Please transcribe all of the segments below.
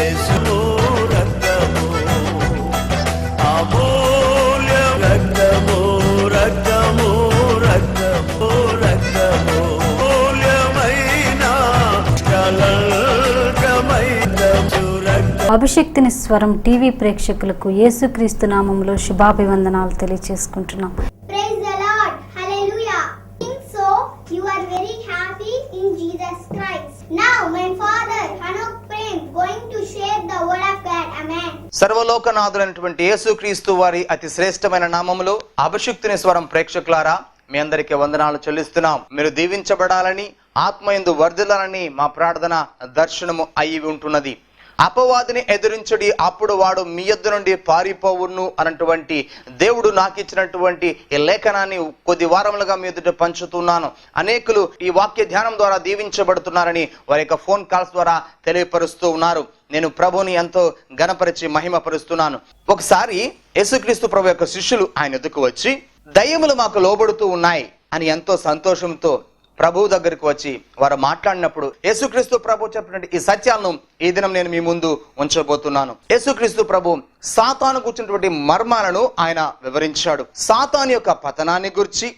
యేసు రక్తము అమూల్య రక్తము రక్తము రక్తము రక్తము మూల్యమైన కలంకమైన రక్తము. అభిషక్తిని స్వరం టీవీ ప్రేక్షకులకు యేసుక్రీస్తు నామములో శుభాభివందనాలు తెలియజేసుకుంటున్నాం. Praise the Lord. Hallelujah. So you are very happy in Jesus Christ. Now my father Hanok Prem going to share the word of God. Amen. సర్వలోకనాథుడైనటువంటి యేసుక్రీస్తు వారి అతి శ్రేష్టమైన నామములో అభిషక్తిని స్వరం ప్రేక్షకులారా మీ అందరికీ వందనాలు చెల్లిస్తున్నాం. మీరు దీవించబడాలని ఆత్మయందు వర్ధిల్లాలని మా ప్రార్థన దర్శనము అయి ఉంటున్నది. అపవాదిని ఎదిరించడి, అప్పుడు వాడు మీ యొద్ద నుండి పారిపోవును అన్నటువంటి దేవుడు నాకు ఇచ్చినటువంటి ఈ లేఖనాన్ని కొద్ది వారములుగా మీ ఎదుట పంచుతున్నాను. అనేకులు ఈ వాక్య ధ్యానం ద్వారా దీవించబడుతున్నారని వారి యొక్క ఫోన్ కాల్స్ ద్వారా తెలియపరుస్తూ ఉన్నారు. నేను ప్రభుని ఎంతో ఘనపరిచి మహిమపరుస్తున్నాను. ఒకసారి యేసుక్రీస్తు ప్రభు యొక్క శిష్యులు ఆయన ఎదుకు వచ్చి దయ్యములు మాకు లోబడుతూ ఉన్నాయి అని ఎంతో సంతోషంతో ప్రభువు దగ్గరికి వచ్చి వారు మాట్లాడినప్పుడు యేసుక్రీస్తు ప్రభు చెప్పినట్టు ఈ సత్యాలను ఈ దినం నేను మీ ముందు ఉంచబోతున్నాను. యేసుక్రీస్తు ప్రభు సాతాను కూర్చున్నటువంటి మర్మాలను ఆయన వివరించాడు. సాతాను యొక్క పతనాన్ని గురించి,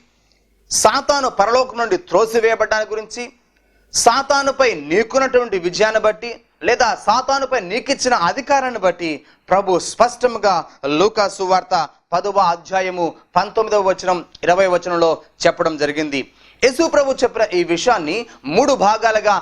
సాతాను పరలోకం నుండి త్రోసివేయబడ్డాన్ని గురించి, సాతానుపై నీకున్నటువంటి విజయాన్ని బట్టి లేదా సాతానుపై నీకిచ్చిన అధికారాన్ని బట్టి ప్రభు స్పష్టంగా లూకా సువార్త 10వ అధ్యాయము 19వ వచనం 20వ వచనంలో చెప్పడం జరిగింది. యేసు ప్రభు చెప్పిన ఈ విషయాన్ని 3 భాగాలుగా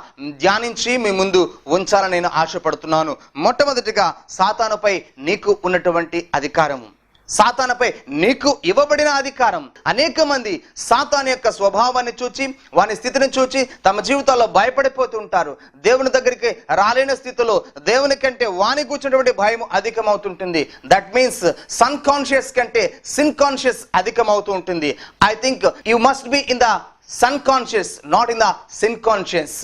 ధ్యానించి మీ ముందు ఉంచాలని నేను ఆశపడుతున్నాను. మొట్టమొదటిగా సాతానుపై నీకు ఉన్నటువంటి అధికారము, సాతానుపై నీకు ఇవ్వబడిన అధికారం. అనేక మంది సాతాను యొక్క స్వభావాన్ని చూచి వాని స్థితిని చూచి తమ జీవితాల్లో భయపడిపోతుంటారు. దేవుని దగ్గరికి రాలేని స్థితిలో దేవుని కంటే వాని కూర్చున్నటువంటి భయం అధికమవుతుంటుంది. దట్ మీన్స్ సన్ కాన్షియస్ కంటే సిన్ కాన్షియస్ అధికమవుతూ ఉంటుంది. I think you must be in the sun conscious, not in the sin conscious.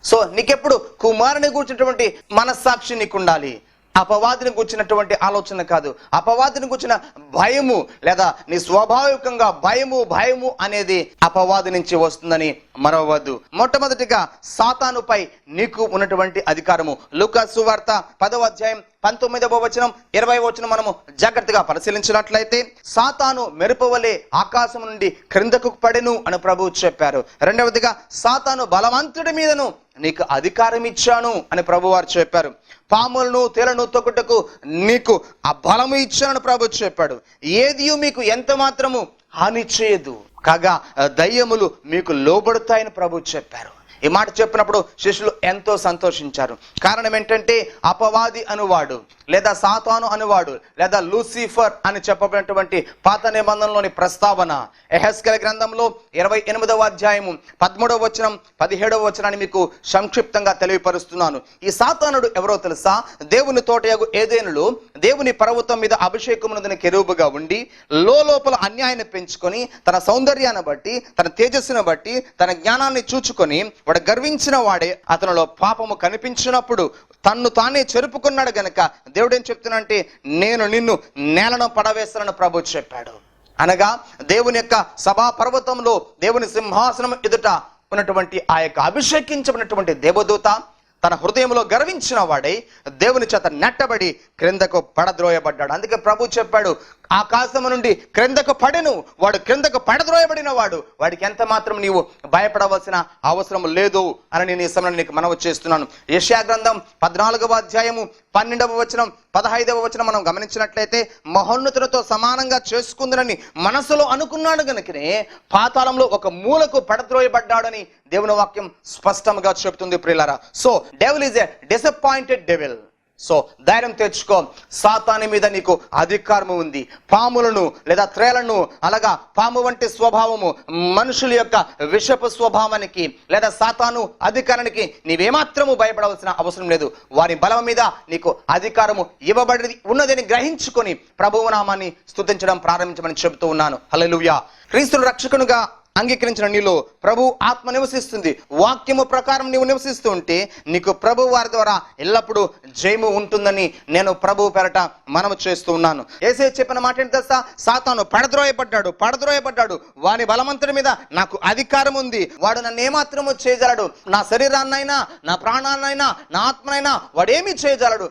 So నీకెప్పుడు కుమారుని కూర్చున్నటువంటి మనస్సాక్షి నీకు ఉండాలి, అపవాదిని కూర్చున్నటువంటి ఆలోచన కాదు. అపవాదిని కూర్చున్న భయము లేదా నీ స్వాభావికంగా భయము అనేది అపవాది నుంచి వస్తుందని మరవద్దు. మొట్టమొదటిగా సాతానుపై నీకు ఉన్నటువంటి అధికారము. లూకా సువార్త 10వ అధ్యాయం 19వ వచనం 20వ వచనం మనము జాగ్రత్తగా పరిశీలించినట్లయితే సాతాను మెరుపువలే ఆకాశం నుండి క్రిందకు పడెను అని ప్రభువు చెప్పారు. రెండవదిగా సాతాను బలవంతుడి మీదను నీకు అధికారం ఇచ్చాను అని ప్రభువారు చెప్పారు. పాములను తేలను తొక్కుటకు నీకు ఆ బలము ఇచ్చాను ప్రభు చెప్పాడు. ఏది మీకు ఎంత మాత్రము హాని చేయదు, కాగా దయ్యములు మీకు లోబడతాయని ప్రభు చెప్పారు. ఈ మాట చెప్పినప్పుడు శిష్యులు ఎంతో సంతోషించారు. కారణం ఏంటంటే అపవాది అనువాడు లేదా సాతాను అనువాడు లేదా లూసిఫర్ అని చెప్పబడినటువంటి పాత నిబంధనలోని ప్రస్తావన యెహెజ్కేలు గ్రంథంలో 28వ అధ్యాయము 13వ వచనం 17వ వచనాన్ని మీకు సంక్షిప్తంగా తెలియపరుస్తున్నాను. ఈ సాతానుడు ఎవరో తెలుసా? దేవుని తోటయగు ఏదెనులో దేవుని పర్వతం మీద అభిషేకమునొందిన కెరూబుగా ఉండి లోపల అన్యాయాన్ని పెంచుకొని తన సౌందర్యాన్ని బట్టి తన తేజస్సును బట్టి తన జ్ఞానాన్ని చూచుకొని వాడు గర్వించిన వాడే అతనిలో పాపము కనిపించినప్పుడు తన్ను తానే చెరుపుకున్నాడు గనక దేవుడు ఏం చెప్తున్నానంటే నేను నిన్ను నేలను పడవేస్తానని ప్రభు చెప్పాడు. అనగా దేవుని యొక్క సభా పర్వతంలో దేవుని సింహాసనం ఎదుట ఉన్నటువంటి ఆ యొక్క అభిషేకించబడినటువంటి దేవదూత తన హృదయంలో గర్వించిన వాడై దేవుని చేత నెట్టబడి క్రిందకు పడద్రోయబడ్డాడు. అందుకే ప్రభు చెప్పాడు, ఆకాశము నుండి క్రిందకు పడెను, వాడు క్రిందకు పడద్రోయబడిన వాడు, వాడికి ఎంత మాత్రం నీవు భయపడవలసిన అవసరం లేదు అని నేను ఈ సమయంలో నీకు మనవి చేస్తున్నాను. యెషయా గ్రంథం 14వ అధ్యాయము 12వ వచనం 15వ వచనం మనం గమనించినట్లయితే మహోన్నతులతో సమానంగా చేసుకుందనని మనసులో అనుకున్నాడు గనుకనే పాతాళంలో ఒక మూలకు పడద్రోయబడ్డాడని దేవుని వాక్యం స్పష్టంగా చెప్తుంది ప్రియులారా. So devil is a disappointed devil. So ధైర్యం తెచ్చుకో, సాతాను మీద నీకు అధికారము ఉంది. పాములను లేదా త్రేలను అలాగా పాము వంటి స్వభావము మనుషుల యొక్క విషపు స్వభావానికి లేదా సాతాను అధికారానికి నీవేమాత్రము భయపడవలసిన అవసరం లేదు. వారి బలం మీద నీకు అధికారము ఇవ్వబడి ఉన్నదని గ్రహించుకొని ప్రభువు నామాన్ని స్తుతించడం ప్రారంభించమని చెబుతూ ఉన్నాను. హల్లెలూయా. క్రీస్తును రక్షకునిగా అంగీకరించిన నీలో ప్రభు ఆత్మ నివసిస్తుంది. వాక్యము ప్రకారం నీవు నివసిస్తూ ఉంటే నీకు ప్రభు వారి ద్వారా ఎల్లప్పుడూ జయము ఉంటుందని నేను ప్రభు పేరట మనము చేస్తూ ఉన్నాను. యేసే చెప్పిన మాట ఏంటి తెలుసా? సాతాను పడద్రోయబడ్డాడు, వాని బలవంతుడి మీద నాకు అధికారం ఉంది, వాడు నన్ను ఏమాత్రము చేయగలడు, నా శరీరాన్నైనా నా ప్రాణాన్నైనా నా ఆత్మనైనా వాడేమీ చేయగలడు,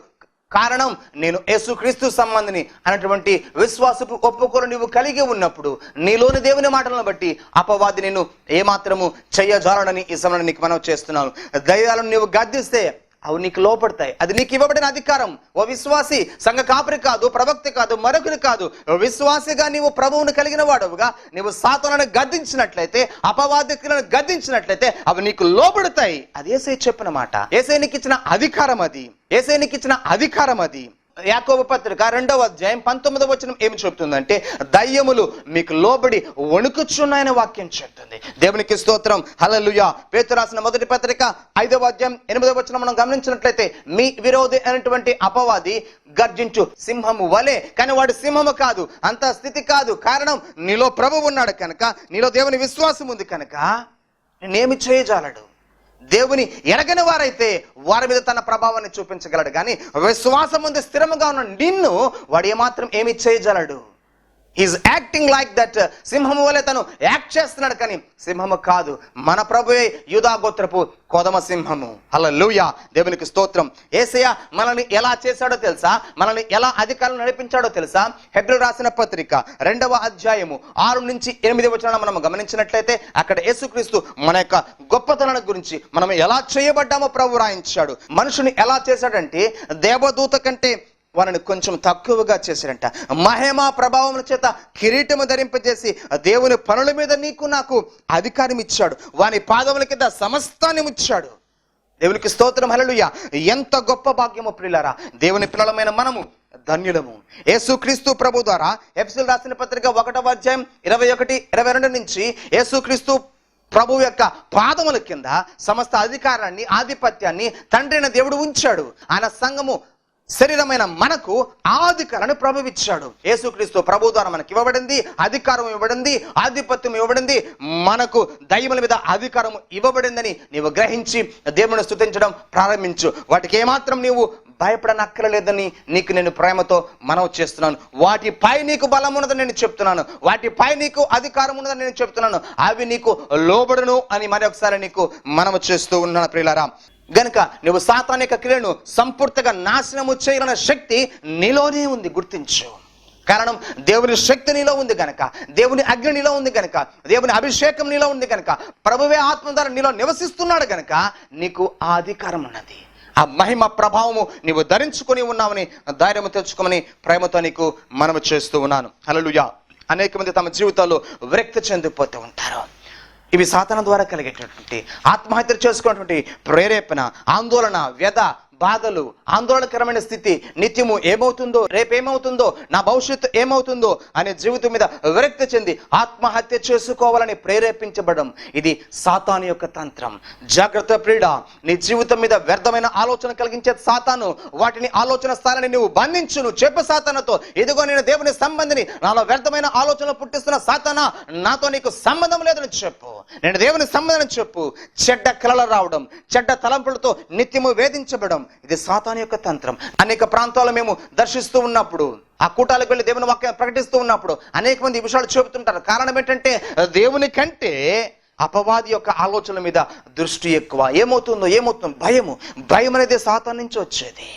కారణం నేను యేసుక్రీస్తు సంబంధిని అనేటువంటి విశ్వాసపు ఒప్పుకోలు నీవు కలిగి ఉన్నప్పుడు నీలోని దేవుని మాటలను బట్టి అపవాది నిన్ను ఏమాత్రము చెయ్యజాలడని ఈ సమయంలో నీకు మనం చేస్తున్నాను. దయ్యాలను నీవు గద్దిస్తే అవి నీకు లోపడతాయి. అది నీకు ఇవ్వబడిన అధికారం. ఓ విశ్వాసి, సంఘ కాపరి కాదు, ప్రవక్త కాదు, మరొకరు కాదు, విశ్వాసిగా నీవు ప్రభువును కలిగిన వాడవుగా నీవు సాతానును గద్దించినట్లయితే, అపవాదికులను గద్దించినట్లయితే అవి నీకు లోబడతాయి. అది యేసయ్య చెప్పిన మాట. యేసయ్య నీకు ఇచ్చిన అధికారం అది. యేసయ్య నీకు ఇచ్చిన అధికారం అది. యాకోబు పత్రిక 2వ అధ్యాయం 19వ వచనం ఏమి చెప్తుందంటే, దయ్యములు మీకు లోబడి వణుకుచున్నాయని వాక్యం చెప్తుంది. దేవునికి స్తోత్రం, హల్లెలూయా. పేతురు రాసిన మొదటి పత్రిక 5వ అధ్యాయం 8వ వచనం మనం గమనించినట్లయితే, మీ విరోధి అయినటువంటి అపవాది గర్జించు సింహము వలె, కానీ వాడు సింహము కాదు, అంత స్థితి కాదు. కారణం నీలో ప్రభువు ఉన్నాడు కనుక, నీలో దేవుని విశ్వాసం ఉంది కనుక నేనేమి చేయజాలడు. దేవుని ఎరగని వారైతే వారి మీద తన ప్రభావాన్ని చూపించగలడు, కానీ విశ్వాసం ముందు స్థిరముగా ఉన్న నిన్ను వాడు ఏమాత్రం ఏమి చేయజలడు. Is acting like that. సింహము వలె తను యాక్ట్ చేస్తున్నాడు, కానీ సింహము కాదు. మన ప్రభువే యూదా గోత్రపు కొదమ సింహము. హల్లెలూయా, దేవునికి స్తోత్రం. యేసయ్య మనల్ని ఎలా చేశాడో తెలుసా? మనల్ని ఎలా అధికారులు నడిపించాడో తెలుసా? హెబ్రీయులకు రాసిన పత్రిక 2వ అధ్యాయము 6 నుంచి 8 వచనాలను మనం గమనించినట్లయితే అక్కడ యేసుక్రీస్తు మన యొక్క గొప్పతనాన్ని గురించి, మనం ఎలా చేయబడ్డామో ప్రభు రాయించాడు. మనుషుని ఎలా చేశాడంటే దేవదూత కంటే వారిని కొంచెం తక్కువగా చేశాడంట. మహిమా ప్రభావముల చేత కిరీటము ధరింపజేసి దేవుని పనుల మీద నీకు నాకు అధికారం ఇచ్చాడు. వాని పాదముల కింద సమస్తాన్ని ఇచ్చాడు. దేవునికి స్తోత్రం, హల్లెలూయా. ఎంత గొప్ప భాగ్యము ప్రియులారా. దేవుని పిల్లలమైన మనము ధన్యులము. యేసుక్రీస్తు ప్రభు ద్వారా ఎఫెసీయులకు రాసిన పత్రిక 1వ అధ్యాయం 21, 22 నుంచి యేసుక్రీస్తు ప్రభు యొక్క పాదముల కింద సమస్త అధికారాన్ని, ఆధిపత్యాన్ని తండ్రైన దేవుడు ఉంచాడు. ఆయన సంఘము శరీరమైన మనకు ఆ అధికారాన్ని ప్రభు ఇచ్చాడు. యేసుక్రీస్తు ప్రభు ద్వారా మనకి ఇవ్వబడింది, అధికారం ఇవ్వబడింది, ఆధిపత్యం ఇవ్వబడింది. మనకు దయ్యముల మీద అధికారం ఇవ్వబడిందని నీవు గ్రహించి దేవుని స్తుతించడం ప్రారంభించు. వాటికి ఏమాత్రం నీవు భయపడనక్కర్లేదని నీకు నేను ప్రేమతో మనవి చేస్తున్నాను. వాటిపై నీకు బలం ఉన్నదని నేను చెప్తున్నాను. వాటిపై నీకు అధికారం ఉన్నదని నేను చెప్తున్నాను. అవి నీకు లోబడును అని మరొకసారి నీకు మనవి చేస్తూ ఉన్నాను ప్రియులారా. గనుక నువ్వు సాతాను యొక్క క్రియలను సంపూర్తిగా నాశనము చేయగల శక్తి నీలోనే ఉంది, గుర్తించు. కారణం దేవుని శక్తి నీలో ఉంది గనక, దేవుని అగ్ని నీలో ఉంది గనక, దేవుని అభిషేకం నీలో ఉంది గనక, ప్రభువే ఆత్మ ద్వారా నీలో నివసిస్తున్నాడు గనక నీకు ఆ అధికారం ఉన్నది. ఆ మహిమ ప్రభావము నీవు ధరించుకొని ఉన్నావని ధైర్యము తెచ్చుకోమని ప్రేమతో నీకు మనవి చేస్తూ ఉన్నాను. హల్లెలూయా. అనేక మంది తమ జీవితాల్లో విరక్తి చెందిపోతూ ఉంటారు. ఇవి సాతాను ద్వారా కలిగేటటువంటి ఆత్మహత్య చేసుకున్నటువంటి ప్రేరేపణ, ఆందోళన, వ్యధ, బాధలు, ఆందోళనకరమైన స్థితి, నిత్యము ఏమవుతుందో, రేపేమవుతుందో, నా భవిష్యత్తు ఏమవుతుందో అనే జీవితం మీద విరక్తి చెంది ఆత్మహత్య చేసుకోవాలని ప్రేరేపించబడడం ఇది సాతాను యొక్క తంత్రం. జాగ్రత్త ప్రియుడా. నీ జీవితం మీద వ్యర్థమైన ఆలోచన కలిగించే సాతాను, వాటిని ఆలోచన స్థానాన్ని నువ్వు బంధించు. నువ్వు చెప్పు సాతానుతో, ఇదిగో నేను దేవుని సంబంధిని, నాలో వ్యర్థమైన ఆలోచనలు పుట్టిస్తున్న సాతానా, నాతో నీకు సంబంధం లేదని చెప్పు. నేను దేవుని సంబంధం చెప్పు. చెడ్డ కలలు రావడం, చెడ్డ తలంపులతో నిత్యము వేధించబడం ఇది సాతాను యొక్క తంత్రం. అనేక ప్రాంతాల్లో మేము దర్శిస్తూ ఉన్నప్పుడు, ఆ కూటాలకు వెళ్ళి దేవుని వాక్యాన్ని ప్రకటిస్తూ ఉన్నప్పుడు అనేక మంది ఈ విషయాలు చెబుతుంటారు. కారణం ఏంటంటే దేవుని కంటే అపవాది యొక్క ఆలోచనల మీద దృష్టి ఎక్కువ. ఏమవుతుందో భయం అనేది సాతాను నుంచి వచ్చేది.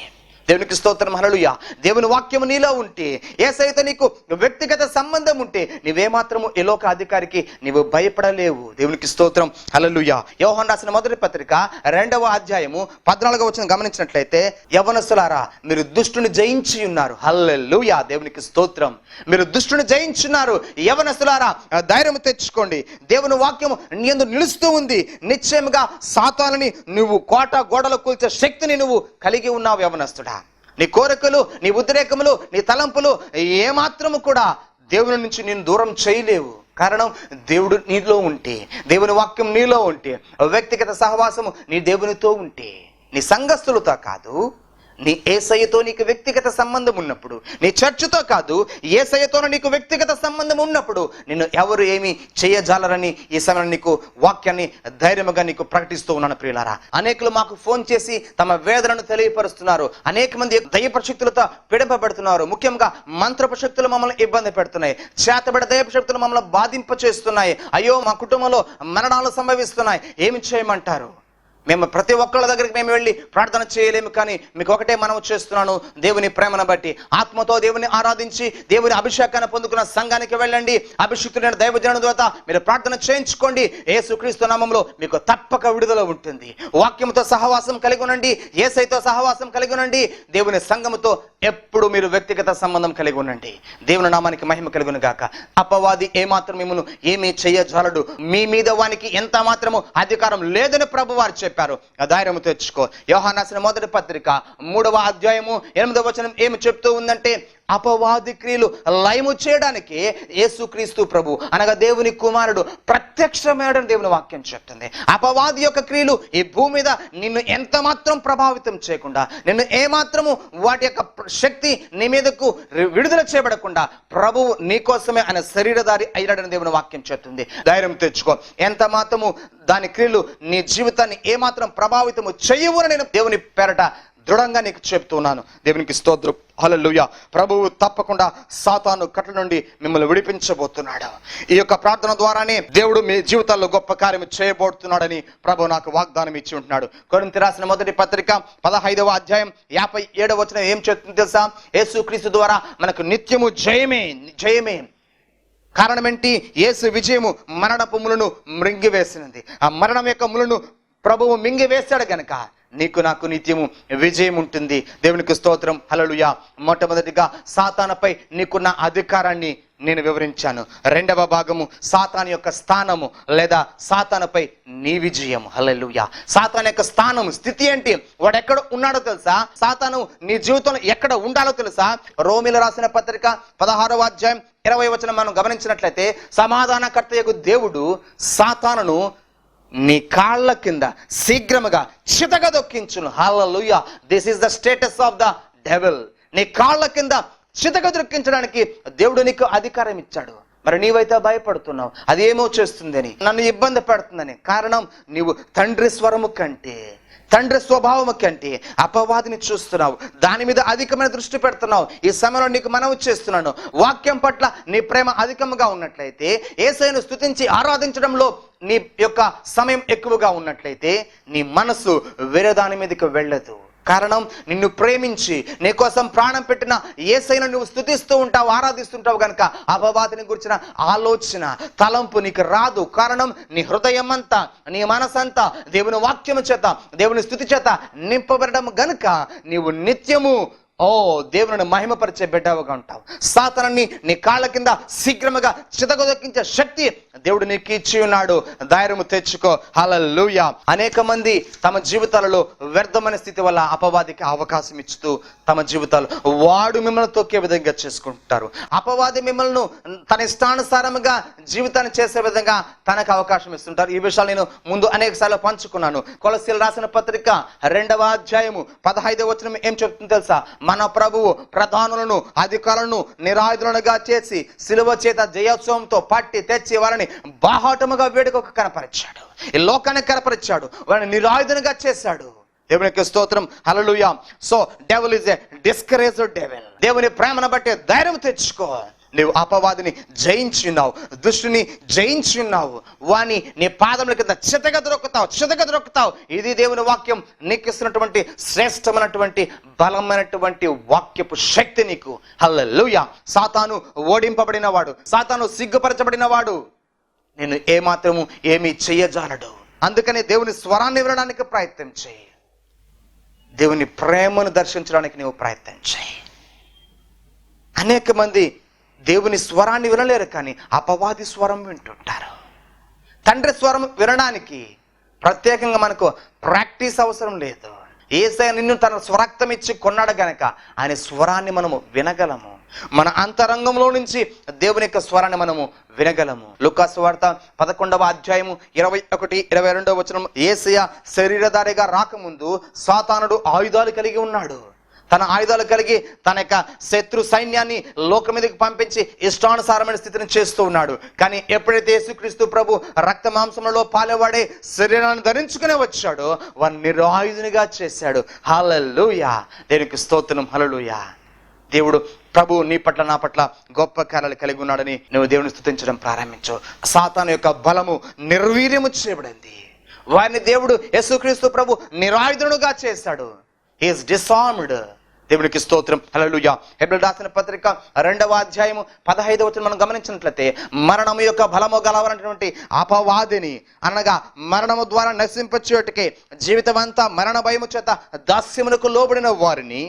దేవునికి స్తోత్రం, హల్లెలూయా. దేవుని వాక్యము నీలో ఉంటే, యేసయ్యతో నీకు వ్యక్తిగత సంబంధం ఉంటే నీవేమాత్రము ఈ లోక అధికారికి నీవు భయపడలేవు. దేవునికి స్తోత్రం, హల్లెలూయా. యోహాను రాసిన మొదటి పత్రిక 2వ అధ్యాయము 14వ వచనం గమనించినట్లయితే, యవ్వనస్తులారా మీరు దుష్టుని జయించి ఉన్నారు. హల్లెలూయా, దేవునికి స్తోత్రం. మీరు దుష్టుని జయించున్నారు. యవ్వనస్తులారా ధైర్యం తెచ్చుకోండి. దేవుని వాక్యము నీ యందు నిలుస్తూ ఉంది. నిశ్చయముగా సాతానుని నువ్వు కోట గోడలు కూల్చే శక్తిని నువ్వు కలిగి ఉన్నావు యవ్వనస్తుడా. నీ కోరికలు, నీ ఉద్రేకములు, నీ తలంపులు ఏమాత్రము కూడా దేవుని నుంచి నేను దూరం చేయలేవు. కారణం దేవుడు నీలో ఉంటే, దేవుని వాక్యం నీలో ఉంటే, వ్యక్తిగత సహవాసము నీ దేవునితో ఉంటే, నీ సంఘస్థులతో కాదు, నీ యేసయ్యతో నీకు వ్యక్తిగత సంబంధం ఉన్నప్పుడు, నీ చర్చితో కాదు యేసయ్యతో నీకు వ్యక్తిగత సంబంధం ఉన్నప్పుడు నిన్ను ఎవరు ఏమి చేయజాలరని ఈ సమయంలో నీకు వాక్యాన్ని ధైర్యముగా నీకు ప్రకటిస్తూ ఉన్నాను ప్రియులారా. అనేకులు మాకు ఫోన్ చేసి తమ వేదనను తెలియపరుస్తున్నారు. అనేక మంది దయ్యపు శక్తులతో పీడింపబడుతున్నారు. ముఖ్యంగా మంత్రపు శక్తులు మమ్మల్ని ఇబ్బంది పెడుతున్నాయి. చేతబడి దయ్యపు శక్తులు మమ్మల్ని బాధింప చేస్తున్నాయి. అయ్యో మా కుటుంబంలో మరణాలు సంభవిస్తున్నాయి, ఏమి చేయమంటారు? మేము ప్రతి ఒక్కళ్ళ దగ్గరికి మేము వెళ్ళి ప్రార్థన చేయలేము, కానీ మీకు ఒకటే మనవి చేస్తున్నాను, దేవుని ప్రేమను బట్టి ఆత్మతో దేవుని ఆరాధించి దేవుని అభిషేకాన్ని పొందుకున్న సంఘానికి వెళ్ళండి. అభిషేకుడైన దైవజనుడి ద్వారా మీరు ప్రార్థన చేయించుకోండి. యేసుక్రీస్తు నామములో మీకు తప్పక విడుదల ఉంటుంది. వాక్యంతో సహవాసం కలిగి ఉండండి, యేసయ్యతో సహవాసం కలిగి ఉండండి. దేవుని సంఘముతో ఎప్పుడు మీరు వ్యక్తిగత సంబంధం కలిగి ఉండండి. దేవుని నామానికి మహిమ కలుగును గాక. అపవాది ఏమాత్రం మిమ్మల్ని ఏమీ చేయజాలడు. మీ మీద వానికి ఎంత మాత్రము అధికారం లేదని ప్రభువారు చెప్పారు. ధైర్యం తెచ్చుకో. యోహాను రాసిన మొదటి పత్రిక 3వ అధ్యాయము 8వ వచనం ఏమి చెప్తూ ఉందంటే, అపవాది క్రియలు లయము చేయడానికి యేసుక్రీస్తు ప్రభు అనగా దేవుని కుమారుడు ప్రత్యక్షమయ్యాడని దేవుని వాక్యం చెప్తుంది. అపవాది యొక్క క్రియలు ఈ భూమి మీద నిన్ను ఎంత మాత్రం ప్రభావితం చేయకుండా, నిన్ను ఏమాత్రము వాటి యొక్క శక్తి నీ మీదకు విడుదల చేయబడకుండా ప్రభువు నీకోసమే ఆయన శరీరధారి అయ్యాడని దేవుని వాక్యం చెప్తుంది. ధైర్యం తెచ్చుకో. ఎంత మాత్రము దాని క్రియలు నీ జీవితాన్ని ఏమాత్రం ప్రభావితము చేయవుని నేను దేవుని పేరట దృఢంగా నీకు చెప్తున్నాను. దేవునికి స్తోత్రం. హల్లెలూయా. ప్రభువు తప్పకుండా సాతాను కట్ల నుండి మిమ్మల్ని విడిపించబోతున్నాడు. ఈ యొక్క ప్రార్థన ద్వారానే దేవుడు మీ జీవితాల్లో గొప్ప కార్యం చేయబోతున్నాడని ప్రభు నాకు వాగ్దానం ఇచ్చి ఉంటున్నాడు. కొరింథీ రాసిన మొదటి పత్రిక 15వ అధ్యాయం 57వ వచనం ఏం చెప్తుంది తెలుసా? యేసుక్రీస్తు ద్వారా మనకు నిత్యము జయమే జయమే. కారణం ఏంటి? యేసు విజయము మరణపు ములను మృంగివేసినది. ఆ మరణం యొక్క ములను ప్రభువు మింగివేశాడు గనక నీకు నాకు నిత్యము విజయం ఉంటుంది. దేవునికి స్తోత్రం. హల్లెలూయా. మొట్టమొదటిగా సాతానుపై నీకున్న అధికారాన్ని నేను వివరించాను. రెండవ భాగము సాతాను యొక్క స్థానము లేదా సాతానుపై నీ విజయం. హల్లెలూయా. సాతాను యొక్క స్థానం స్థితి ఏంటి? వాడు ఎక్కడ ఉన్నాడో తెలుసా? సాతాను నీ జీవితంలో ఎక్కడ ఉండాలో తెలుసా? రోమీయులకు రాసిన పత్రిక 16వ అధ్యాయం 20వ వచనం మనం గమనించినట్లయితే, సమాధానకర్తయగు దేవుడు సాతానును నీ కాళ్ళ కింద శీఘ్రముగా చితగదొక్కించును. Hallelujah. This is the status of the devil. నీ కాళ్ళ కింద చితగదొక్కించడానికి దేవుడు నీకు అధికారం ఇచ్చాడు. మరి నీవైతే భయపడుతున్నావు, అది ఏమో చేస్తుందని, నన్ను ఇబ్బంది పెడుతుందని. కారణం, నీవు తండ్రి స్వరము కంటే, తండ్రి స్వభావము కంటే అపవాదిని చూస్తున్నావు, దాని మీద అధికమైన దృష్టి పెడుతున్నావు. ఈ సమయంలో నీకు మనవి చేస్తున్నాను, వాక్యం పట్ల నీ ప్రేమ అధికంగా ఉన్నట్లయితే, యేసయ్యను స్తుతించి ఆరాధించడంలో నీ యొక్క సమయం ఎక్కువగా ఉన్నట్లయితే, నీ మనసు వేరే దాని మీదకి వెళ్ళదు. కారణం, నిన్ను ప్రేమించి నీ కోసం ప్రాణం పెట్టిన యేసయ్యను నువ్వు స్తుతిస్తూ ఉంటావు, ఆరాధిస్తుంటావు కనుక అపవాదిని గురించిన ఆలోచన తలంపు నీకు రాదు. కారణం, నీ హృదయం అంతా, నీ మనసంతా దేవుని వాక్యము చేత, దేవుని స్తుతి చేత నింపబడడం గనుక నీవు నిత్యము దేవుని మహిమపరిచే బిడ్డవుగా ఉంటావు. సాతానుని నీ కాళ్ళ కింద శీఘ్రముగా చితగదొక్కించే శక్తి దేవుడు నీకు ఇచ్చి ఉన్నాడు. ధైర్యము తెచ్చుకో. హల్లెలూయా. అనేక మంది తమ జీవితాలలో వ్యర్థమైన స్థితి వల్ల అపవాదికి అవకాశం ఇస్తూ తమ జీవితాలు వాడు మిమ్మల్ని తొక్కే విధంగా చేసుకుంటారు. అపవాది మిమ్మల్ని తన ఇష్టానుసారముగా జీవితాన్ని చేసే విధంగా తనకు అవకాశం ఇస్తుంటారు. ఈ విషయాలు నేను ముందు అనేక సార్లు పంచుకున్నాను. కొలస్సీయులకు రాసిన పత్రిక 2వ అధ్యాయము 15వ వచనం ఏం చెప్తుంది తెలుసా? మన ప్రభువు ప్రధానులను అధికారులను నిరాయుధులుగా చేసి సిలువ చేత జయోత్సవంతో పట్టి తెచ్చి వారిని బాహాటముగా వేడుకకు కనపరిచాడు. ఈ లోకాన్ని కనపరిచాడు, వారిని నిరాయుధునిగా చేశాడు. దేవునికి స్తోత్రం. Hallelujah. So devil is a discouraged devil. దేవుని ప్రేమను బట్టి ధైర్యం తెచ్చుకో. నీవు అపవాదిని జయించున్నావు, దుష్టుని జయించున్నావు, వాని నీ పాదముల కింద చితగదొక్కుతావు. ఇది దేవుని వాక్యం నీకు ఇస్తున్నటువంటి శ్రేష్టమైనటువంటి బలమైనటువంటి వాక్యపు శక్తి నీకు. హల్లెలూయా. సాతాను ఓడింపబడిన వాడు, సాతాను సిగ్గుపరచబడిన వాడు నేను ఏమాత్రము ఏమీ చెయ్యజాలడు. అందుకని దేవుని స్వరాన్ని వినడానికి ప్రయత్నం చేయి, దేవుని ప్రేమను దర్శించడానికి నీవు ప్రయత్నం చేయి. అనేక మంది దేవుని స్వరాన్ని వినలేరు, కానీ అపవాది స్వరం వింటుంటారు. తండ్రి స్వరం వినడానికి ప్రత్యేకంగా మనకు ప్రాక్టీస్ అవసరం లేదు. యేసయ్య నిన్ను తన స్వరక్తం ఇచ్చి కొన్నాడు గనక ఆయన స్వరాన్ని మనము వినగలము. మన అంతరంగంలో నుంచి దేవుని యొక్క స్వరాన్ని మనము వినగలము. లూకా సువార్త 11వ అధ్యాయము 21-22 వచనం, యేసయ్య శరీరధారిగా రాకముందు సాతానుడు ఆయుధాలు కలిగి ఉన్నాడు. తన ఆయుధాలు కలిగి తన యొక్క శత్రు సైన్యాన్ని లోకం మీదకి పంపించి ఇష్టానుసారమైన స్థితిని చేస్తూ ఉన్నాడు. కానీ ఎప్పుడైతే యేసుక్రీస్తు ప్రభు రక్త మాంసంలో పాలేవాడే శరీరాన్ని ధరించుకునే వచ్చాడో వారిని నిరాయుధునిగా చేశాడు. హల్లెలూయా. దేవునికి స్తోత్రం. హల్లెలూయా. దేవుడు ప్రభు నీ పట్ల నా పట్ల గొప్ప కార్యాలు కలిగి ఉన్నాడని నువ్వు దేవుని స్తుతించడం ప్రారంభించు. సాతాను యొక్క బలము నిర్వీర్యము చేయబడింది. వారిని దేవుడు యేసుక్రీస్తు ప్రభు నిరాయుధుడుగా చేశాడు. He is disarmed. దేవునికి స్తోత్రం. హల్లెలూయా. హెబ్రీయులకు రాసిన పత్రిక 2వ అధ్యాయము 15వ వచనం మనం గమనించినట్లయితే, మరణము యొక్క బలము గలవనటువంటి అపవాదిని అనగా మరణము ద్వారా నశింపచేయుటకే జీవితమంతా మరణ భయము చేత దాస్యమునకు లోబడిన వారిని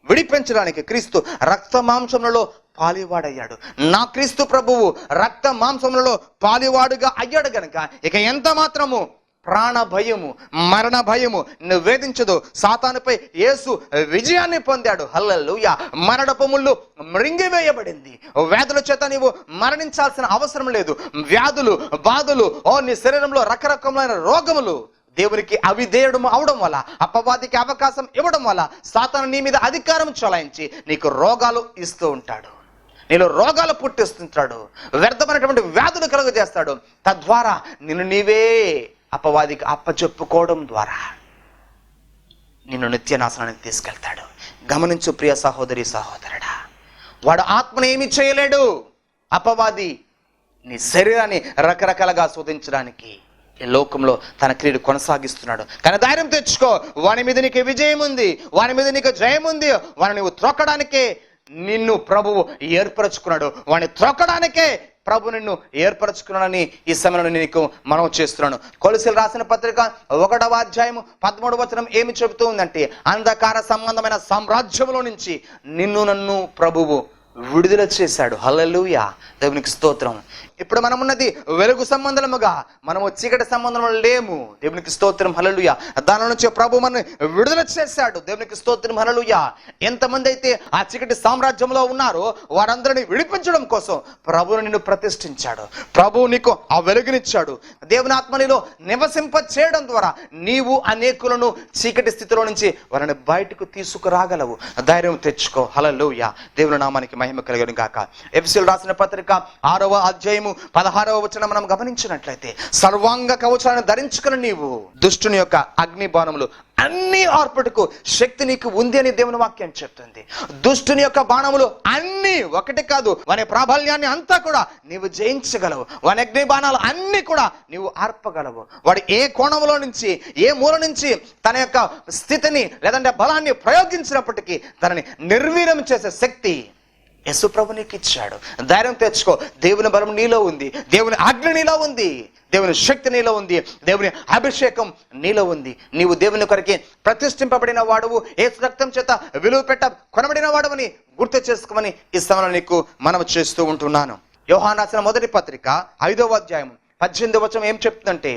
విడిపించడానికి క్రీస్తు రక్త మాంసములలో పాలివాడయ్యాడు. నా క్రీస్తు ప్రభువు రక్త మాంసములలో పాలివాడుగా అయ్యాడు గనుక ఇక ఎంత మాత్రము ప్రాణ భయము, మరణ భయము వేధించదు. సాతానుపై యేసు విజయాన్ని పొందాడు. హల్లెలూయా. మరణపు ముళ్ళు మృంగివేయబడింది. వ్యాధుల చేత నీవు మరణించాల్సిన అవసరం లేదు. వ్యాధులు, బాధలు, నీ శరీరంలో రకరకమైన రోగములు దేవునికి అవిధేయుడు అవడం వల్ల, అపవాదికి అవకాశం ఇవ్వడం వల్ల సాతాను నీ మీద అధికారం చలాయించి నీకు రోగాలు ఇస్తూ ఉంటాడు. నీలో రోగాలు పుట్టిస్తుంటాడు. వ్యర్థమైనటువంటి వ్యాధులు కలుగజేస్తాడు. తద్వారా నిన్ను నీవే అపవాదికి అప్పచెప్పుకోవడం ద్వారా నిన్ను నిత్యనాశనానికి తీసుకెళ్తాడు. గమనించు ప్రియ సహోదరి సహోదరుడా, వాడు ఆత్మను ఏమి చేయలేడు. అపవాది నీ శరీరాన్ని రకరకాలుగా శోధించడానికి ఈ లోకంలో తన క్రియలు కొనసాగిస్తున్నాడు. కానీ ధైర్యం తెచ్చుకో, వాని మీద నీకు విజయం ఉంది, వాని మీద నీకు జయం ఉంది. వాని నువ్వు త్రొక్కడానికే నిన్ను ప్రభువు ఏర్పరచుకున్నాడు. వాడిని త్రొక్కడానికే ప్రభు నిన్ను ఏర్పరచుకున్నానని ఈ సమయంలో నీకు మనవి చేస్తున్నాను. కొలసీలు రాసిన పత్రిక 1వ అధ్యాయము 13వ వచనం ఏమి చెబుతూ ఉందంటే, అంధకార సంబంధమైన సామ్రాజ్యంలో నుంచి నిన్ను నన్ను ప్రభువు విడుదల చేశాడు. హల్లెలూయా. దేవునికి స్తోత్రం. ఇప్పుడు మనం ఉన్నది వెలుగు సంబంధముగా, మనము చీకటి సంబంధంలో లేము. దేవునికి స్తోత్రం. హల్లెలూయా. దాని నుంచి ప్రభు మనల్ని విడుదల చేశాడు. దేవునికి స్తోత్రం. హల్లెలూయా. ఎంతమంది అయితే ఆ చీకటి సామ్రాజ్యంలో ఉన్నారో వారందరినీ విడిపించడం కోసం ప్రభువు నిన్ను ప్రతిష్ఠించాడు. ప్రభువు నీకు ఆ వెలుగునిచ్చాడు. దేవుని ఆత్మ నీలో నివసింప చేయడం ద్వారా నీవు అనేకులను చీకటి స్థితిలో నుంచి వారిని బయటకు తీసుకురాగలవు. ధైర్యం తెచ్చుకో. హల్లెలూయా. దేవుని నామానికి మహిమ కలుగును గాక. ఎఫెసీయులకు రాసిన పత్రిక 6వ అధ్యాయము 16వ వచనం మనం గమనించినట్లయితే, సర్వాంగ కవచాలను ధరించుకుని నీవు దుష్టుని యొక్క అగ్ని బాణములు అన్ని ఆర్పటకు శక్తి నీకు ఉంది అని దేవుని వాక్యం చెప్తుంది. దుష్టుని యొక్క బాణములు అన్ని, ఒకటి కాదు, వాని ప్రాబల్యాన్ని అంతా కూడా నీవు జయించగలవు. వాని అగ్ని బాణాలు అన్ని కూడా నీవు ఆర్పగలవు. వాడు ఏ కోణంలో నుంచి, ఏ మూల నుంచి తన యొక్క స్థితిని లేదంటే బలాన్ని ప్రయోగించినప్పటికీ తనని నిర్వీర్యం చేసే శక్తి యేసు ప్రభు నీకు ఇచ్చాడు. ధైర్యం తెచ్చుకో. దేవుని బలం నీలో ఉంది, దేవుని ఆజ్ఞ నీలో ఉంది, దేవుని శక్తి నీలో ఉంది, దేవుని అభిషేకం నీలో ఉంది. నీవు దేవుని కొరకే ప్రతిష్ఠింపబడిన వాడువు, యేసు రక్తం చేత విలువ పెట్ట కొనబడిన వాడవని గుర్తు చేసుకోమని ఈ సమయంలో నీకు మనవి చేస్తూ ఉంటున్నాను. యోహాను రాసిన మొదటి పత్రిక 5వ అధ్యాయం 18వ వచనం ఏం చెప్తుందంటే,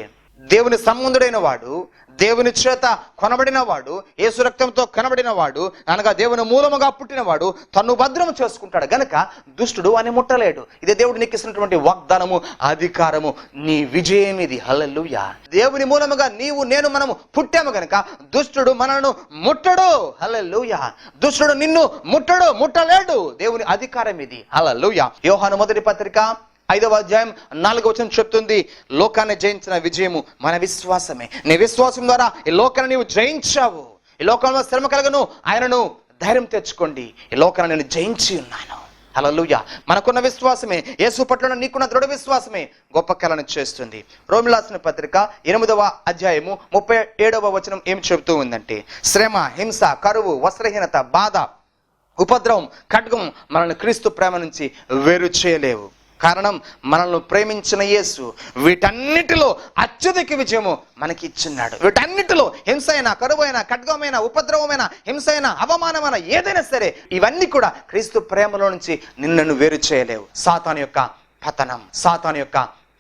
దేవుని సంబంధుడైన వాడు, దేవుని చేత కొనబడిన వాడు, యేసు రక్తంతో కొనబడిన వాడు అనగా దేవుని మూలముగా పుట్టినవాడు తన్ను భద్రము చేసుకుంటాడు గనక దుష్టుడు అని ముట్టలేడు. ఇదే దేవుడు నీకు ఇస్తున్నటువంటి వాగ్దానము, అధికారము, నీ విజయం ఇది. హల్లెలూయా. దేవుని మూలముగా నీవు నేను మనము పుట్టాము గనక దుష్టుడు మనను ముట్టడు. హల్లెలూయా. దుష్టుడు నిన్ను ముట్టలేడు. దేవుని అధికారం ఇది. హల్లెలూయా. యోహాను మొదటి పత్రిక 5వ అధ్యాయం 4వ వచనం చెప్తుంది, లోకాన్ని జయించిన విజయము మన విశ్వాసమే. నీ విశ్వాసం ద్వారా ఈ లోకాన్ని నీవు జయించావు. ఈ లోకంలో శ్రమ కలగను, ఆయనను ధైర్యం తెచ్చుకోండి, ఈ లోకాన్ని నేను జయించి ఉన్నాను. హల్లెలూయా. మనకున్న విశ్వాసమే, యేసు పట్ల నీకున్న దృఢ విశ్వాసమే గొప్ప కలను చేస్తుంది. రోమీయులకు రాసిన పత్రిక 8వ అధ్యాయము 37వ వచనం ఏం చెబుతూ ఉందంటే, శ్రమ, హింస, కరువు, వస్త్రహీనత, బాధ, ఉపద్రవం, ఖడ్గం మనల్ని క్రీస్తు ప్రేమ నుంచి వేరు చేయలేవు. కారణం మనల్ని ప్రేమించిన యేసు వీటన్నిటిలో అత్యధిక విజయము మనకి ఇచ్చున్నాడు. వీటన్నిటిలో హింస అయినా, కరువైనా, ఖడ్గమైన, ఉపద్రవమైన, హింస అయినా, అవమానమైన ఏదైనా సరే ఇవన్నీ కూడా క్రీస్తు ప్రేమలో నుంచి నిన్ను వేరు చేయలేవు. సాతాను యొక్క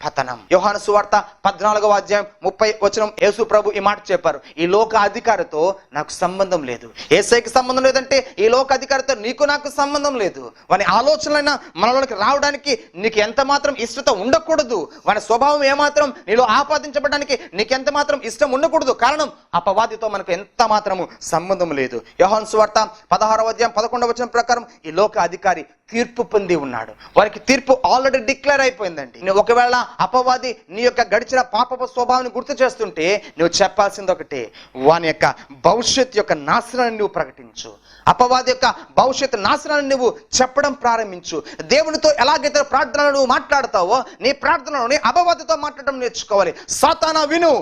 పతనం. యోహాను సువార్త 14వ అధ్యాయం 30వ వచనం యేసు ప్రభు ఈ మాట చెప్పారు, ఈ లోక అధికారితో నాకు సంబంధం లేదు. యేసయ్యకి సంబంధం లేదంటే ఈ లోక అధికారితో నీకు నాకు సంబంధం లేదు. వాని ఆలోచనలైనా మనలోకి రావడానికి నీకు ఎంత మాత్రం ఇష్టత ఉండకూడదు. వాని స్వభావం ఏమాత్రం నీలో ఆపాదించబడడానికి నీకు ఎంత మాత్రం ఇష్టం ఉండకూడదు. కారణం అపవాదితో మనకు ఎంత మాత్రము సంబంధం లేదు. యోహాను సువార్త 16వ అధ్యాయం 11వ వచనం ప్రకారం ఈ లోక అధికారి తీర్పు పొంది ఉన్నాడు. వారికి తీర్పు ఆల్రెడీ డిక్లేర్ అయిపోయిందండి. నువ్వు ఒకవేళ అపవాది నీ యొక్క గడిచిన పాపపు స్వభావాన్ని గుర్తు చేస్తుంటే నువ్వు చెప్పాల్సింది ఒకటే, వాని యొక్క భవిష్యత్ యొక్క నాశనాన్ని నువ్వు ప్రకటించు. అపవాది యొక్క భవిష్యత్ నాశనాన్ని నువ్వు చెప్పడం ప్రారంభించు. దేవునితో ఎలాగైతే ప్రార్థనలు నువ్వు మాట్లాడతావో నీ ప్రార్థనలోని అపవాదితో మాట్లాడడం నేర్చుకోవాలి. సాతానా విను,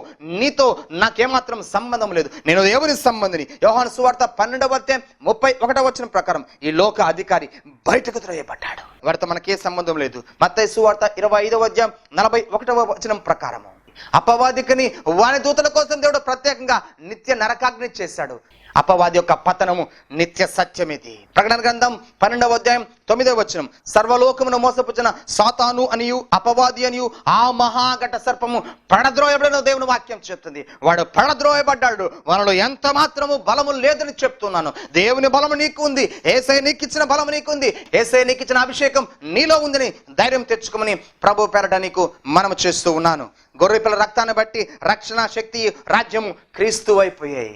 నీతో నాకేమాత్రం సంబంధం లేదు, నేను దేవుని సంబంధిని. యోహాను సువార్త 12:31 ప్రకారం ఈ లోక అధికారి బయటకు త్రోయబడ్డాడు, వారితో మనకే సంబంధం లేదు. మత్తయి సువార్త 25:41 ప్రకారము అపవాదికని వాని దూతల కోసం దేవుడు ప్రత్యేకంగా నిత్య నరకాగ్ని చేశాడు. అపవాది యొక్క పతనము నిత్య సత్యం ఇది. ప్రకటన గ్రంథం 12:9 సర్వలోకమును మోసపుచ్చిన సాతాను అనియు అపవాది అనియు ఆ మహాఘట సర్పము పడద్రోయబడిన దేవుని వాక్యం చెప్తుంది. వాడు పడద్రోయబడ్డాడు, వానిలో ఎంత మాత్రము బలము లేదని చెప్తున్నాను. దేవుని బలము నీకు ఉంది, యేసయ్య నీకు ఇచ్చిన బలము నీకు ఉంది, యేసయ్య నీకు ఇచ్చిన అభిషేకం నీలో ఉందని ధైర్యం తెచ్చుకోమని ప్రభు పేరట నీకు మనము చేస్తూ ఉన్నాను. గొర్రెపిల్ల రక్తాన్ని బట్టి రక్షణ, శక్తి, రాజ్యము క్రీస్తు అయిపోయాయి.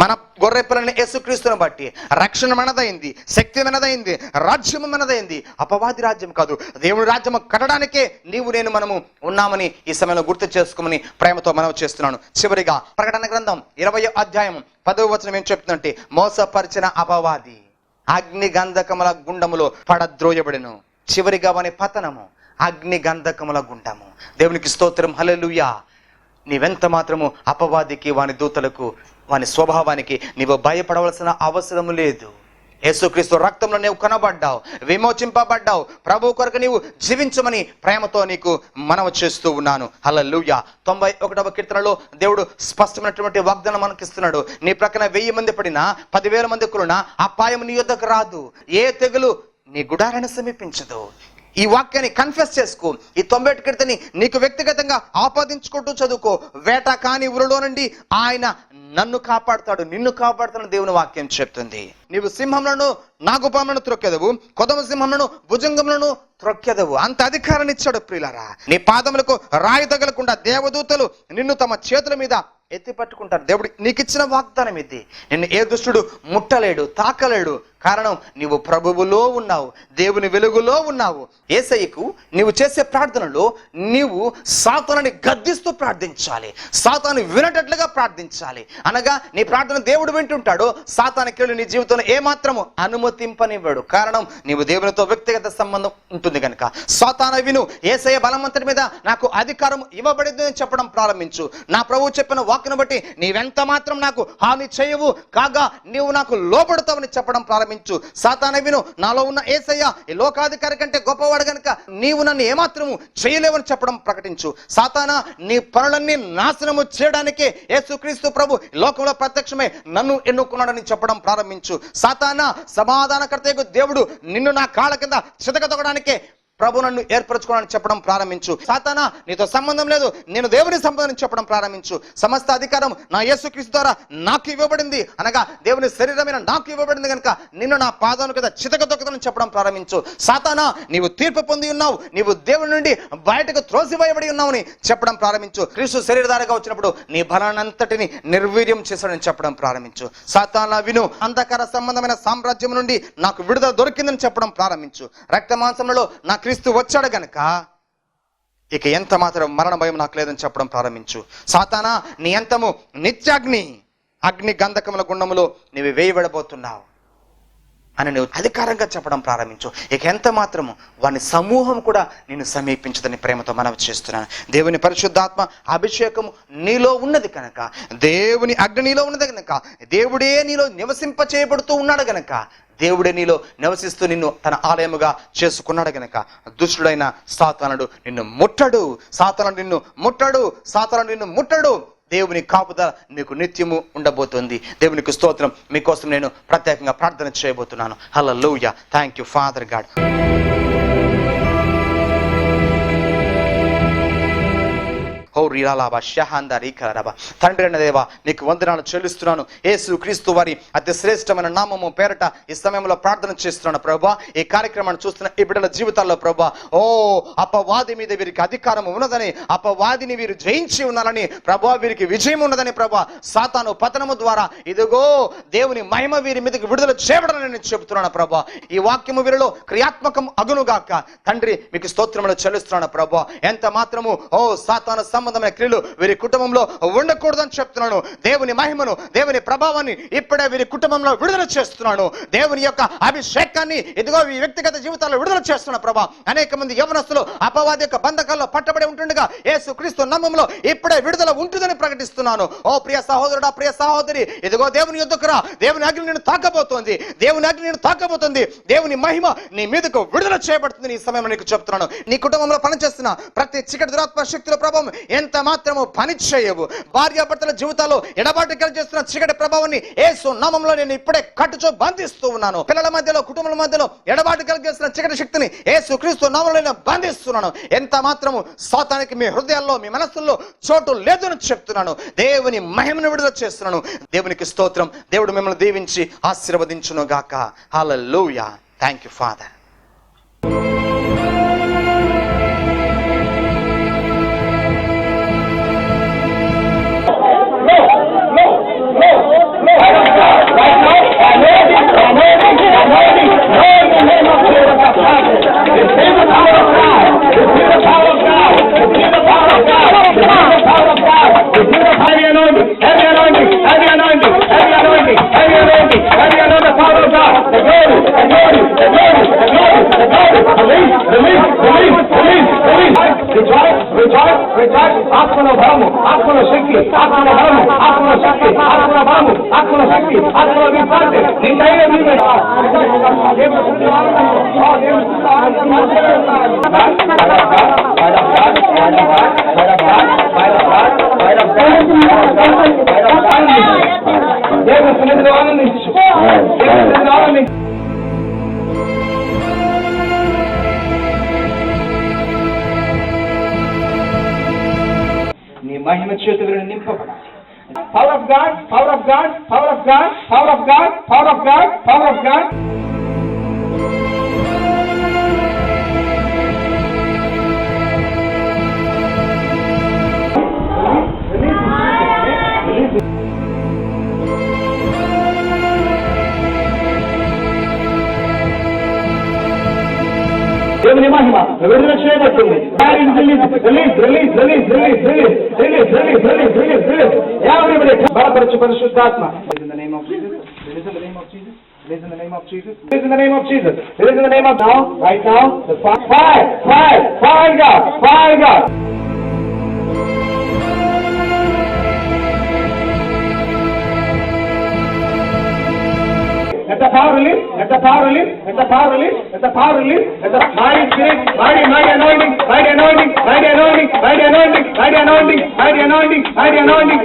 మన గొర్రెపిల్లని యేసుక్రీస్తుని బట్టి రక్షణ మనదైంది, శక్తి మనదైంది, రాజ్యము మనదైంది. అపవాది రాజ్యం కాదు, దేవుని రాజ్యము కట్టడానికే నీవు నేను మనము ఉన్నామని ఈ సమయంలో గుర్తు చేసుకోమని ప్రేమతో మనం చేస్తున్నాను. చివరిగా ప్రకటన గ్రంథం 20:10 ఏం చెప్తుందంటే, మోసపరిచిన అపవాది అగ్ని గంధకముల గుండములో పడద్రోయబడెను. చివరిగా వాని పతనము అగ్ని గంధకముల గుండము. దేవునికి స్తోత్రం, హల్లెలూయా. నీవెంత మాత్రము అపవాదికి, వాని దూతలకు, వాని స్వభావానికి నీవు భయపడవలసిన అవసరం లేదు. యేసుక్రీస్తు రక్తంలో నీవు కనబడ్డావు, విమోచింపబడ్డావు. ప్రభు కొరకు నీవు జీవించమని ప్రేమతో నీకు మనవి చేస్తూ ఉన్నాను. హల్లెలూయా. 91వ కీర్తనలో దేవుడు స్పష్టమైనటువంటి వాగ్దానం మనకిస్తున్నాడు. నీ ప్రక్కన 1000 మంది పడినా 10,000 మంది కూలినా అపాయం నీ యొద్దకు రాదు, ఏ తెగులు నీ గుడారాన్ని సమీపించదు. ఈ వాక్యాన్ని కన్ఫెస్ చేసుకో. ఈ 91 కీర్తని నీకు వ్యక్తిగతంగా ఆపాదించుకుంటూ చదువుకో. వేట కాని ఊరిలో నుండి ఆయన నన్ను కాపాడుతాడు, నిన్ను కాపాడుతాడు దేవుని వాక్యం చెప్తుంది. నీవు సింహంలను, నాగుపాములను త్రొక్కెదవు, కొదమ సింహంలను, భుజంగములను త్రొక్కెదవు. అంత అధికారాన్ని ఇచ్చాడు ప్రియులారా. నీ పాదములకు రాయి తగలకుండా దేవదూతలు నిన్ను తమ చేతుల మీద ఎత్తి పట్టుకుంటారు. దేవుడు నీకు ఇచ్చిన వాగ్దానం ఇది. నిన్ను ఏ దుష్టుడు ముట్టలేడు, తాకలేడు. కారణం నీవు ప్రభువులో ఉన్నావు, దేవుని వెలుగులో ఉన్నావు. యేసయ్యకు నీవు చేసే ప్రార్థనలో నీవు సాతానుని గద్దిస్తూ ప్రార్థించాలి, సాతాను వినటట్లుగా ప్రార్థించాలి. అనగా నీ ప్రార్థన దేవుడు వింటుంటాడు, సాతానుకి నీ జీవితంలో ఏమాత్రము అనుమతింపనివ్వడు. కారణం నీవు దేవునితో వ్యక్తిగత సంబంధం ఉంటుంది కనుక. సాతాను విను, యేసయ్య బలవంతుడి మీద నాకు అధికారం ఇవ్వబడింది అని చెప్పడం ప్రారంభించు. నా ప్రభువు చెప్పిన వాక్కును బట్టి నీవెంత మాత్రం నాకు హాని చేయవు, కాగా నీవు నాకు లోబడతావని చెప్పడం ప్రారంభించు. సాతాను విను, నాలో ఉన్న యేసయ్య ఈ లోకాధికారి కంటే గొప్పవాడు కనుక నీవు నన్ను ఏమాత్రము చేయలేవని చెప్పడం ప్రకటించు. సాతానా, నీ పనులన్నీ నాశనము చేయడానికే యేసుక్రీస్తు ప్రభు లోకంలో ప్రత్యక్షమై నన్ను ఎన్నుకున్నాడని చెప్పడం ప్రారంభించు. సాతానా, సమాధానకర్తయగు దేవుడు నిన్ను నా కాళ్ళ కింద చితకతొక్కడానికే ప్రభు నన్ను ఏర్పరచుకోవాలని చెప్పడం ప్రారంభించు. సాతానా, నీతో సంబంధం లేదు, నేను దేవుని సంబంధం చెప్పడం ప్రారంభించు. సమస్త అధికారం నా యేసుక్రీస్తు ద్వారా నాకు ఇవ్వబడింది, అనగా దేవుని శరీరమైన నాకు ఇవ్వబడింది కనుక నిన్ను నా పాదాల కింద చితకతొక్కదని చెప్పడం ప్రారంభించు. సాతానా, నీవు తీర్పు పొంది ఉన్నావు, నీవు దేవుని నుండి బయటకు త్రోసివేయబడి ఉన్నావని చెప్పడం ప్రారంభించు. క్రీస్తు శరీరధారిగా వచ్చినప్పుడు నీ బలాన్నంతటిని నిర్వీర్యం చేశాడని చెప్పడం ప్రారంభించు. సాతానా విను, అంధకార సంబంధమైన సామ్రాజ్యం నుండి నాకు విడుదల దొరికిందని చెప్పడం ప్రారంభించు. రక్త మాంసంలో నా క్రీస్తు వచ్చాడు గనక ఇక ఎంత మాత్రం మరణ భయం నాకు లేదని చెప్పడం ప్రారంభించు. సాతానా, నీ అంతము నిత్యాగ్ని, అగ్ని గంధకముల గుండములో నీవు వేయబడబోతున్నావు అని నువ్వు అధికారంగా చెప్పడం ప్రారంభించు. ఇక ఎంత మాత్రము వాని సమూహం కూడా నేను సమీపించదని ప్రేమతో మనవి చేస్తున్నాను. దేవుని పరిశుద్ధాత్మ అభిషేకము నీలో ఉన్నది కనుక, దేవుని అగ్ని నీలో ఉన్నది కనుక, దేవుడే నీలో నివసింప చేయబడుతూ ఉన్నాడు గనక, దేవుడే నీలో నివసిస్తూ నిన్ను తన ఆలయముగా చేసుకున్నాడు గనక దుష్టుడైన సాతానుడు నిన్ను ముట్టడు, సాతానుడు నిన్ను ముట్టడు, సాతానుడు నిన్ను ముట్టడు. దేవుని కాపుదల మీకు నిత్యము ఉండబోతుంది. దేవునికి స్తోత్రం. మీకోసం నేను ప్రత్యేకంగా ప్రార్థన చేయబోతున్నాను. Hallelujah. Thank you father God. ఓ ఓ రీలాలాబా షహాందారీ కలరాబా. తండ్రి అయిన దేవా నీకు వందనాలు చెల్లిస్తున్నాను. యేసు క్రీస్తు వారి అతి శ్రేష్టమైన నామము పేరట ఈ సమయంలో ప్రార్థన చేస్తున్నాను ప్రభువా. ఈ కార్యక్రమాన్ని చూస్తున్న ఈ బిడ్డల జీవితాల్లో ప్రభువా, ఓ అపవాది మీద వీరికి అధికారం ఉన్నదని, అపవాదిని వీరు జయించి ఉన్నారని ప్రభువా, వీరికి విజయం ఉన్నదని ప్రభువా, సాతాను పతనము ద్వారా ఇదిగో దేవుని మహిమ వీరి మీదకి విడుదల చేయబడాలని నేను చెబుతున్నాను ప్రభువా. ఈ వాక్యము వీరిలో క్రియాత్మకం అగునుగాక. తండ్రి మీకు స్తోత్రములు చెల్లిస్తున్నాను ప్రభువా. ఎంత మాత్రము ఓ సాతాను సంబంధమైన క్రియలు వీరి కుటుంబంలో ఉండకూడదని చెప్తున్నాను. దేవుని మహిమను, దేవుని ప్రభావాన్ని ఇప్పుడే వీరి కుటుంబంలో విడుదల చేస్తున్నాను. దేవుని యొక్క అభిషేకాన్ని ఇదిగో ఈ వ్యక్తిగత జీవితాల్లో విడుదల చేస్తున్నా ప్రభా. అనేక మంది యవనస్తులు అపవాది యొక్క బంధకాల్లో పట్టబడి ఉంటుండగా యేసు క్రీస్తు నామములో ఇప్పుడే విడుదల ఉంటుందని ప్రకటిస్తున్నాను. ఓ ప్రియ సహోదరుడా, ప్రియ సహోదరి, ఇదిగో దేవుని యొద్దకు రా. దేవుని అగ్ని నేను తాకబోతోంది. దేవుని అగ్ని నేను తాకబోతుంది. దేవుని మహిమ నీ మీదకు విడుదల చేయబడుతుంది. ఈ సమయంలో నీకు చెప్తున్నాను, నీ కుటుంబంలో పనిచేస్తున్న ప్రతి చీకటి దురాత్మ శక్తుల ప్రభావం ఎంత మాత్రము పని చేయవు. భార్యాభర్తల జీవితాల్లో ఎడబాటు చేస్తున్న చీకటి ప్రభావాన్ని యేసు నామములో నేను ఇప్పుడే కట్టుచో బంధిస్తూ ఉన్నాను. పిల్లల మధ్యలో, కుటుంబాల మధ్యలో ఎడబాటు కలిగేస్తున్న చీకటి శక్తిని యేసు క్రీస్తు నామములో నేను బంధిస్తున్నాను. ఎంత మాత్రము సాతానికి మీ హృదయాల్లో, మీ మనస్సుల్లో చోటు లేదని చెప్తున్నాను. దేవుని మహిమను విడుదల చేస్తున్నాను. దేవునికి స్తోత్రం. దేవుడు మిమ్మల్ని దీవించి ఆశీర్వదించును గాక. హల్లెలూయా. Thank you father. ఆత్మలో బలము, ఆత్మలో శక్తి, ఆత్మలో బలము, ఆత్మలో శక్తి, ఆత్మలో బలము, ఆత్మలో శక్తి, ఆత్మలో విశ్వాసం. నీ ధైర్యం నీవే. దేవుని సన్నిధిలో ఆనందించు. దేవుని సన్నిధిలో ఆనందించు. మహిమ చేతులను నింపబడాలి. Power of God, power of God, power of God, power of God, power of God, power of God. దేవుని మహిమ విడుదల చేయబడుతుంది. బలపరచు పరిశుద్ధాత్మ. In the name of Jesus. Release in the name of Jesus. Release in the name of Jesus. Release in the name of Jesus. Release in the name of now. Right now. The fire, fire, fire God, fire God. Let the power release, let the power release, let the power release, let the power release, let the mighty spirit, mighty anointing, mighty anointing, mighty anointing, mighty anointing, mighty anointing, mighty anointing, mighty anointing.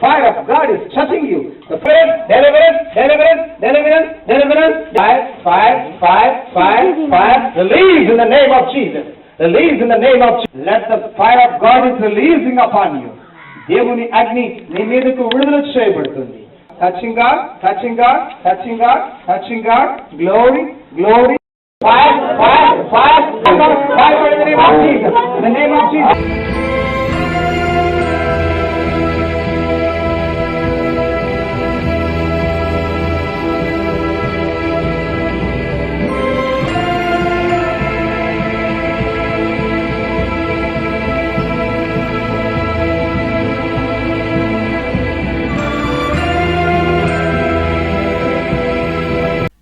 Fire of God is touching you. The prayer, deliverance, deliverance, deliverance, deliverance. Fire, fire, fire, fire, fire. Release in the name of Jesus. Release in the name of Jesus. Let the fire of God is releasing upon you. దేవుని అగ్ని నీ మీదకు విడుదల చేయబడుతుంది. Touching God, touching God, touching God, touching God. Glory, glory. Fire, fire, fire. Fire in the name of Jesus. In the name of Jesus.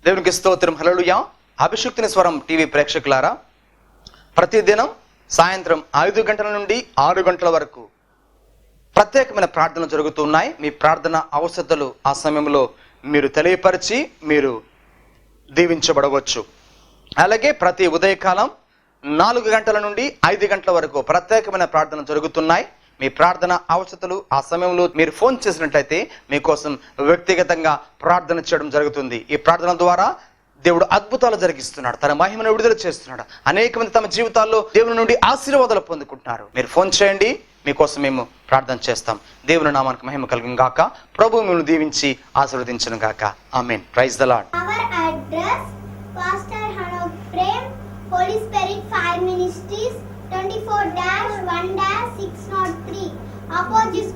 దేవునికి స్తోత్రం. హల్లెలూయా. అభిషిక్తుని స్వరం TV ప్రేక్షకులారా, ప్రతిదినం సాయంత్రం 5 గంటల నుండి 6 గంటల వరకు ప్రత్యేకమైన ప్రార్థనలు జరుగుతున్నాయి. మీ ప్రార్థన అవసరతలు ఆ సమయంలో మీరు తెలియపరిచి మీరు దీవించబడవచ్చు. అలాగే ప్రతి ఉదయకాలం 4 గంటల నుండి 5 గంటల వరకు ప్రత్యేకమైన ప్రార్థనలు జరుగుతున్నాయి. మీ ప్రార్థన అవసరతలు ఆ సమయంలో మీరు ఫోన్ చేసినట్లయితే మీకోసం వ్యక్తిగతంగా ప్రార్థన చేయడం జరుగుతుంది. ఈ ప్రార్థన ద్వారా దేవుడు అద్భుతాలు జరిగిస్తున్నాడు, తన మహిమను విడుదల చేస్తున్నాడు. అనేక మంది తమ జీవితాల్లో దేవుని నుండి ఆశీర్వాదాలు పొందుకుంటున్నారు. మీరు ఫోన్ చేయండి, మీకోసం మేము ప్రార్థన చేస్తాం. దేవుని నామానికి మహిమ కలుగును గాక. ప్రభు మిమ్మల్ని దీవించి ఆశీర్వదించును గాక. Amen. Praise the Lord. Our address, Pastor Hanok Prem, Holy Spirit Fire Ministries, 24-1-603, opposite